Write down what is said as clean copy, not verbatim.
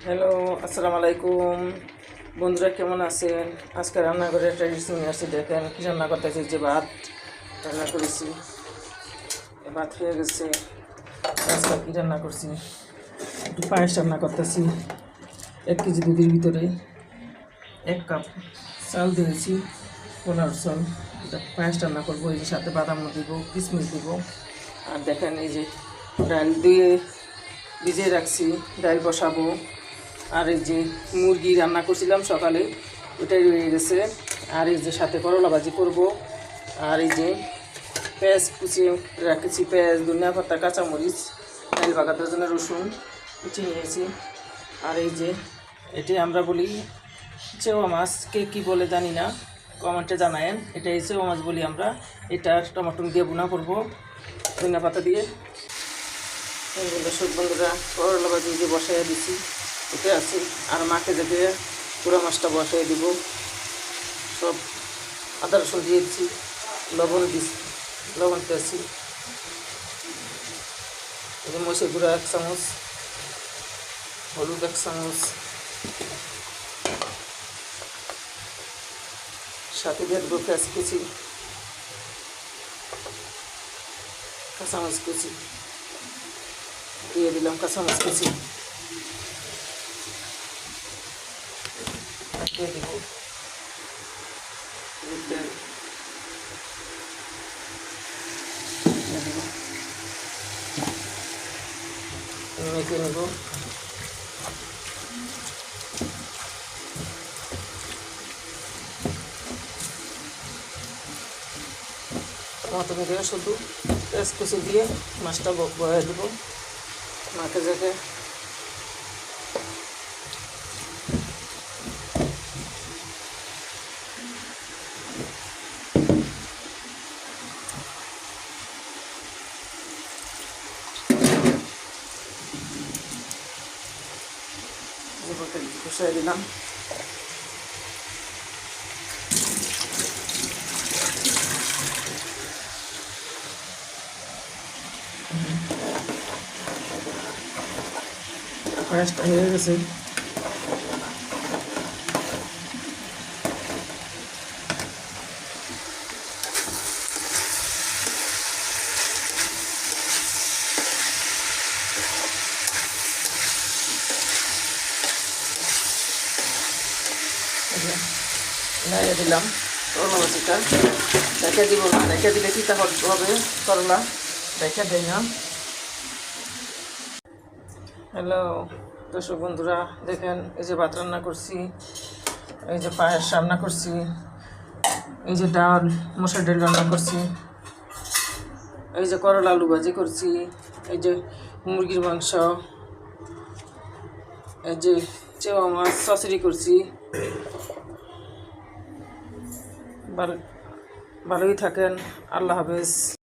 Hello, আসসালামু আলাইকুম বন্ধুরা, কেমন আছেন? আজকে রান্না করে একটা রেসিপি নিয়ে আসছি। দেখেন কি রান্না করতেছি, যে ভাত রান্না করেছি, ভাত হয়ে গেছে। আজকে কী রান্না করছি, একটু পায়েস রান্না করতেছি। 1 কেজি দুধের ভিতরে 1 কাপ চাল দিয়েছি, পোলার চাল। এটা পায়েস রান্না করবো। এই যে সাথে বাদাম দিব, কিশমিশ দিব। আর দেখেন এই যে ডাল দিয়ে ভিজিয়ে রাখছি, ডাল বসাবো। আর এই যে মুরগি রান্না করছিলাম সকালে, ওটাই রয়ে গেছে। আর এই যে সাথে করলা ভাজি করব। আর এই যে পেঁয়াজ কুচিয়ে রাখেছি, পেঁয়াজ, ধনিয়া পাতা, কাঁচামরিচ, ডাল বাগাতের জন্য রসুন কুচিয়ে নিয়েছি। আর এই যে এটাই আমরা বলি চেওয়া মাছ, কে কী বলে জানি না, কমেন্টে জানায়েন। এটাই চেওয়া মাছ বলি আমরা। এটা টমাটো দিয়ে বোনা করব, ধনিয়া পাতা দিয়ে। দর্শক বন্ধুরা, করলা ভাজি দিয়ে বসাইয়া দিছি, ওতে আছে। আর মাকে যাবে পুরো মাছটা বসাই দিব। সব আদা রসুন দিয়ে দিচ্ছি, লবণ দিয়েছি। এই যে মরিচের গুঁড়া 1 চামচ, হলুদ 1 চামচ, সাথে দিয়ে দেবো পেঁয়াজ কুচি, কাঁচামরিচ কুচি দিয়ে দিলাম, কাঁচামরিচ কুচি দিয়ে দিব। মেখে নেব। টমাটো দিয়ে শুধু পেঁয়াজ কুচি দিয়ে মাছটা বয়ে দেবো মাকে যাকে। বসাই দিলাম। পায়েসটা হয়ে গেছে। নাড়িয়ে দিলাম করলা ভাজিটা। রেখে দিব না, রেখে দিলে তিতা হবে করলা, রেখে দেয় না। হ্যালো দর্শক বন্ধুরা, দেখেন এই যে ভাত রান্না করছি, এই যে পায়েস রান্না করছি, এই যে ডাল, মসুর ডাল রান্না করছি, এই যে করলা আলু ভাজি করছি, এই যে মুরগির মাংস, এই যে চেওয়া মাছ চচড়ি করছি। ভালোই থাকেন, আল্লাহ হাফেজ।